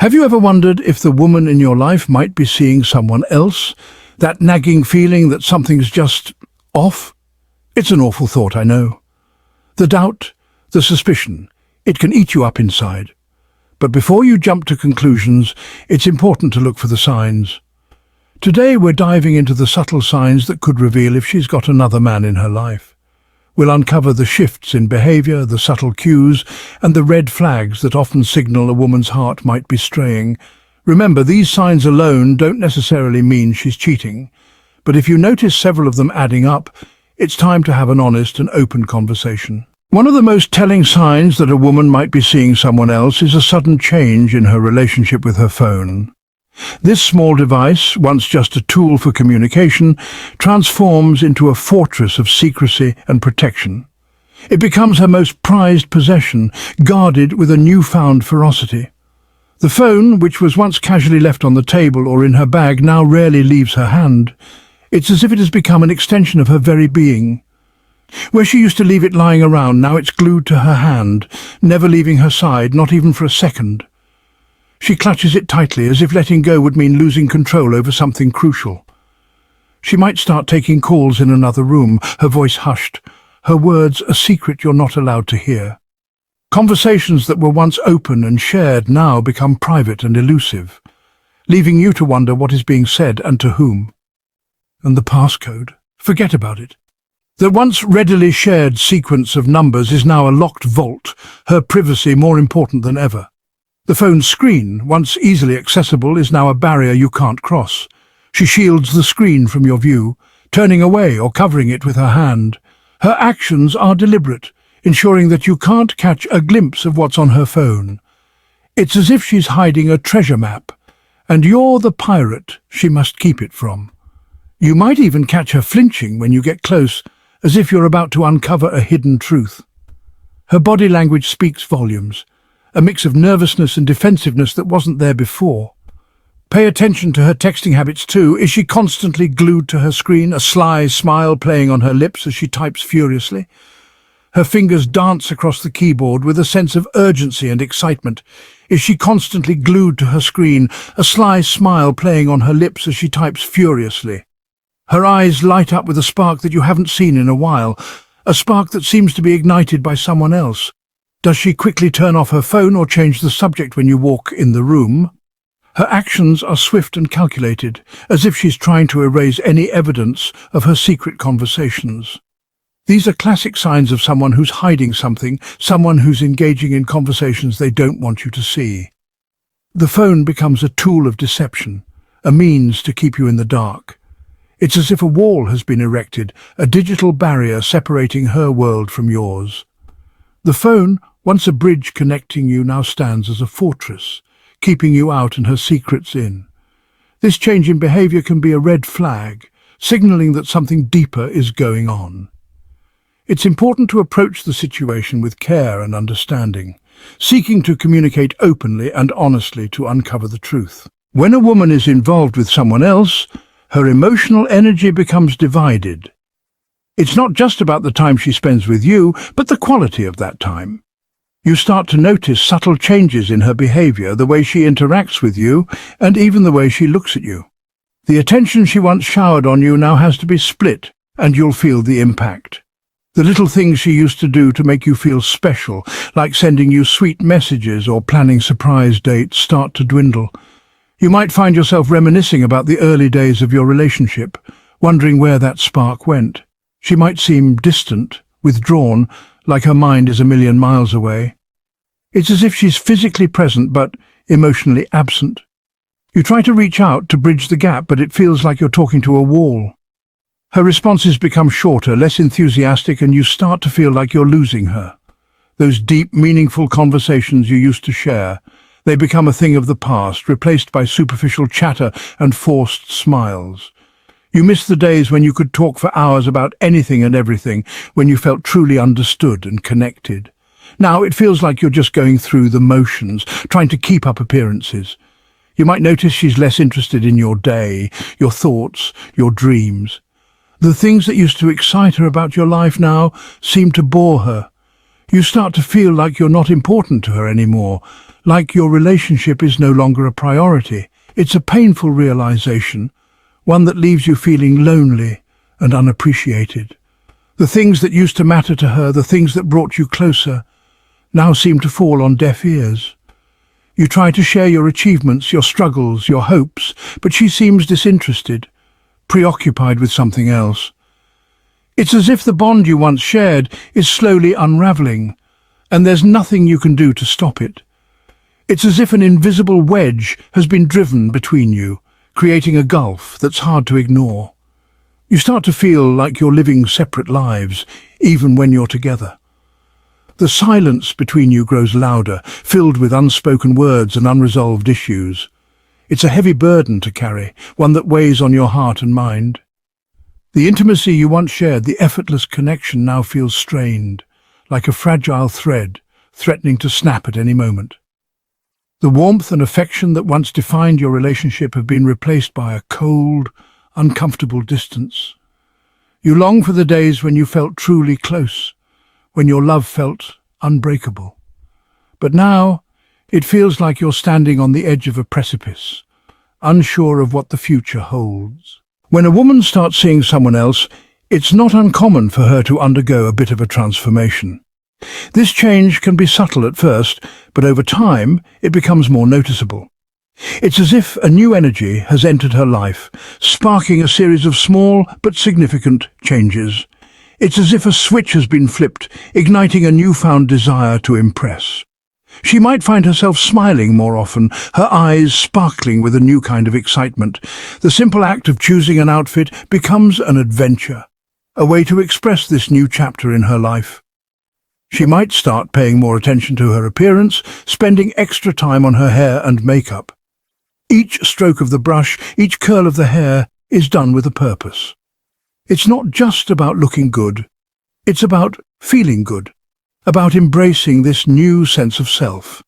Have you ever wondered if the woman in your life might be seeing someone else? That nagging feeling that something's just off? It's an awful thought, I know. The doubt, the suspicion, it can eat you up inside. But before you jump to conclusions, it's important to look for the signs. Today we're diving into the subtle signs that could reveal if she's got another man in her life. We'll uncover the shifts in behavior, the subtle cues, and the red flags that often signal a woman's heart might be straying. Remember, these signs alone don't necessarily mean she's cheating. But if you notice several of them adding up, it's time to have an honest and open conversation. One of the most telling signs that a woman might be seeing someone else is a sudden change in her relationship with her phone. This small device, once just a tool for communication, transforms into a fortress of secrecy and protection. It becomes her most prized possession, guarded with a newfound ferocity. The phone, which was once casually left on the table or in her bag, now rarely leaves her hand. It's as if it has become an extension of her very being. Where she used to leave it lying around, now it's glued to her hand, never leaving her side, not even for a second. She clutches it tightly, as if letting go would mean losing control over something crucial. She might start taking calls in another room, her voice hushed, her words a secret you're not allowed to hear. Conversations that were once open and shared now become private and elusive, leaving you to wonder what is being said and to whom. And the passcode, forget about it. The once readily shared sequence of numbers is now a locked vault, her privacy more important than ever. The phone's screen, once easily accessible, is now a barrier you can't cross. She shields the screen from your view, turning away or covering it with her hand. Her actions are deliberate, ensuring that you can't catch a glimpse of what's on her phone. It's as if she's hiding a treasure map, and you're the pirate she must keep it from. You might even catch her flinching when you get close, as if you're about to uncover a hidden truth. Her body language speaks volumes, a mix of nervousness and defensiveness that wasn't there before. Pay attention to her texting habits too. Is she constantly glued to her screen, a sly smile playing on her lips as she types furiously? Her fingers dance across the keyboard with a sense of urgency and excitement. Is she constantly glued to her screen, a sly smile playing on her lips as she types furiously? Her eyes light up with a spark that you haven't seen in a while, a spark that seems to be ignited by someone else. Does she quickly turn off her phone or change the subject when you walk in the room? Her actions are swift and calculated, as if she's trying to erase any evidence of her secret conversations. These are classic signs of someone who's hiding something, someone who's engaging in conversations they don't want you to see. The phone becomes a tool of deception, a means to keep you in the dark. It's as if a wall has been erected, a digital barrier separating her world from yours. The phone, once a bridge connecting you, now stands as a fortress, keeping you out and her secrets in. This change in behavior can be a red flag, signaling that something deeper is going on. It's important to approach the situation with care and understanding, seeking to communicate openly and honestly to uncover the truth. When a woman is involved with someone else, her emotional energy becomes divided. It's not just about the time she spends with you, but the quality of that time. You start to notice subtle changes in her behavior, the way she interacts with you, and even the way she looks at you. The attention she once showered on you now has to be split, and you'll feel the impact. The little things she used to do to make you feel special, like sending you sweet messages or planning surprise dates, start to dwindle. You might find yourself reminiscing about the early days of your relationship, wondering where that spark went. She might seem distant, withdrawn, like her mind is a million miles away. It's as if she's physically present but emotionally absent. You try to reach out to bridge the gap, but it feels like you're talking to a wall. Her responses become shorter, less enthusiastic, and you start to feel like you're losing her. Those deep, meaningful conversations you used to share, they become a thing of the past, replaced by superficial chatter and forced smiles. You miss the days when you could talk for hours about anything and everything, when you felt truly understood and connected. Now it feels like you're just going through the motions, trying to keep up appearances. You might notice she's less interested in your day, your thoughts, your dreams. The things that used to excite her about your life now seem to bore her. You start to feel like you're not important to her anymore, like your relationship is no longer a priority. It's a painful realization, one that leaves you feeling lonely and unappreciated. The things that used to matter to her, the things that brought you closer, now seem to fall on deaf ears. You try to share your achievements, your struggles, your hopes, but she seems disinterested, preoccupied with something else. It's as if the bond you once shared is slowly unraveling, and there's nothing you can do to stop it. It's as if an invisible wedge has been driven between you, creating a gulf that's hard to ignore. You start to feel like you're living separate lives, even when you're together. The silence between you grows louder, filled with unspoken words and unresolved issues. It's a heavy burden to carry, one that weighs on your heart and mind. The intimacy you once shared, the effortless connection, now feels strained, like a fragile thread, threatening to snap at any moment. The warmth and affection that once defined your relationship have been replaced by a cold, uncomfortable distance. You long for the days when you felt truly close, when your love felt unbreakable. But now, it feels like you're standing on the edge of a precipice, unsure of what the future holds. When a woman starts seeing someone else, it's not uncommon for her to undergo a bit of a transformation. This change can be subtle at first, but over time it becomes more noticeable. It's as if a new energy has entered her life, sparking a series of small but significant changes. It's as if a switch has been flipped, igniting a newfound desire to impress. She might find herself smiling more often, her eyes sparkling with a new kind of excitement. The simple act of choosing an outfit becomes an adventure, a way to express this new chapter in her life. She might start paying more attention to her appearance, spending extra time on her hair and makeup. Each stroke of the brush, each curl of the hair is done with a purpose. It's not just about looking good, it's about feeling good, about embracing this new sense of self.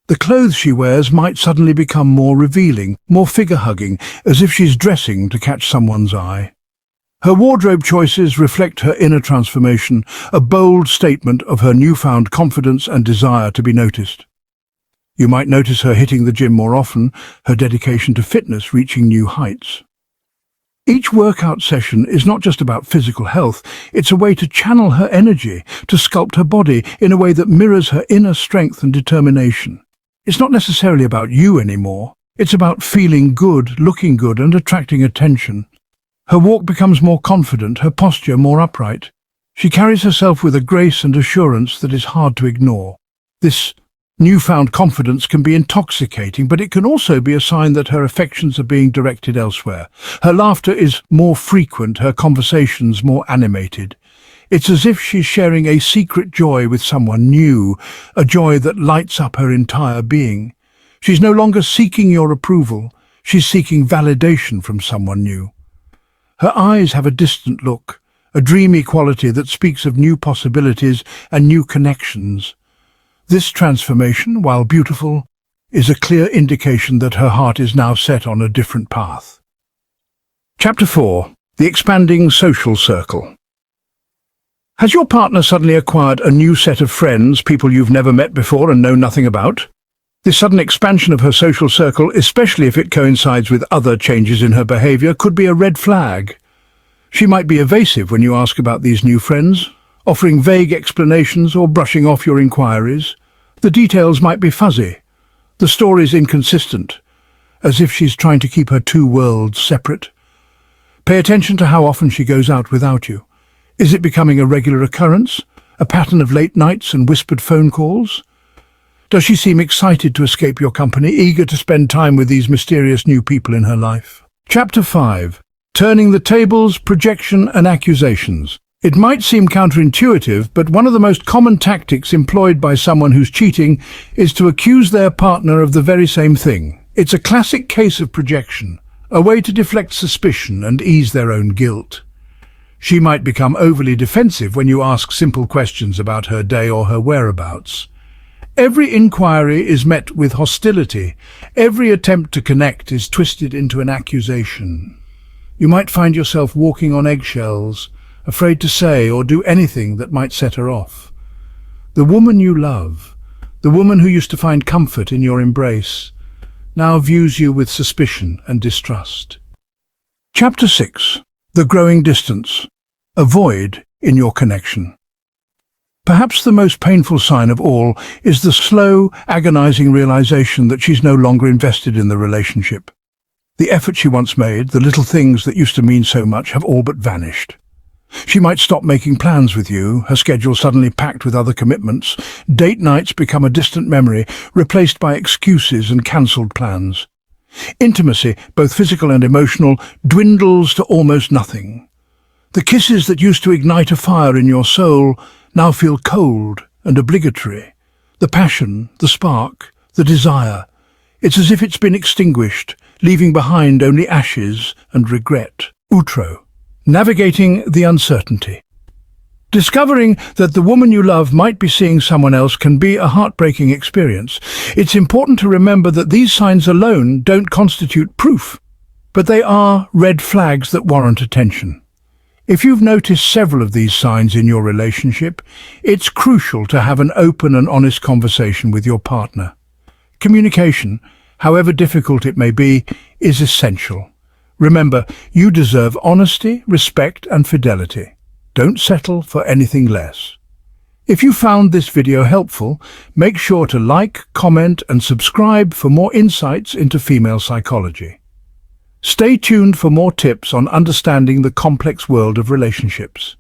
The clothes she wears might suddenly become more revealing, more figure-hugging, as if she's dressing to catch someone's eye. Her wardrobe choices reflect her inner transformation, a bold statement of her newfound confidence and desire to be noticed. You might notice her hitting the gym more often, her dedication to fitness reaching new heights. Each workout session is not just about physical health, it's a way to channel her energy, to sculpt her body in a way that mirrors her inner strength and determination. It's not necessarily about you anymore. It's about feeling good, looking good, and attracting attention. Her walk becomes more confident, her posture more upright. She carries herself with a grace and assurance that is hard to ignore. This newfound confidence can be intoxicating, but it can also be a sign that her affections are being directed elsewhere. Her laughter is more frequent, her conversations more animated. It's as if she's sharing a secret joy with someone new, a joy that lights up her entire being. She's no longer seeking your approval, she's seeking validation from someone new. Her eyes have a distant look, a dreamy quality that speaks of new possibilities and new connections. This transformation, while beautiful, is a clear indication that her heart is now set on a different path. Chapter 4. The Expanding Social Circle. Has your partner suddenly acquired a new set of friends, people you've never met before and know nothing about? This sudden expansion of her social circle, especially if it coincides with other changes in her behavior, could be a red flag. She might be evasive when you ask about these new friends, offering vague explanations or brushing off your inquiries. The details might be fuzzy, the story's inconsistent, as if she's trying to keep her two worlds separate. Pay attention to how often she goes out without you. Is it becoming a regular occurrence, a pattern of late nights and whispered phone calls? Does she seem excited to escape your company, eager to spend time with these mysterious new people in her life? Chapter 5. Turning the tables, projection and accusations. It might seem counterintuitive, but one of the most common tactics employed by someone who's cheating is to accuse their partner of the very same thing. It's a classic case of projection, a way to deflect suspicion and ease their own guilt. She might become overly defensive when you ask simple questions about her day or her whereabouts. Every inquiry is met with hostility. Every attempt to connect is twisted into an accusation. You might find yourself walking on eggshells, afraid to say or do anything that might set her off. The woman you love, The woman who used to find comfort in your embrace now views you with suspicion and distrust. Chapter 6. The growing distance. A void in your connection. Perhaps the most painful sign of all is the slow, agonizing realization that she's no longer invested in the relationship. The effort she once made, the little things that used to mean so much, have all but vanished. She might stop making plans with you, her schedule suddenly packed with other commitments. Date nights become a distant memory, replaced by excuses and cancelled plans. Intimacy, both physical and emotional, dwindles to almost nothing. The kisses that used to ignite a fire in your soul now feel cold and obligatory. The passion, the spark, the desire. It's as if it's been extinguished, leaving behind only ashes and regret. Outro. Navigating the uncertainty. Discovering that the woman you love might be seeing someone else can be a heartbreaking experience. It's important to remember that these signs alone don't constitute proof, but they are red flags that warrant attention. If you've noticed several of these signs in your relationship, it's crucial to have an open and honest conversation with your partner. Communication, however difficult it may be, is essential. Remember, you deserve honesty, respect, and fidelity. Don't settle for anything less. If you found this video helpful, make sure to like, comment, and subscribe for more insights into female psychology. Stay tuned for more tips on understanding the complex world of relationships.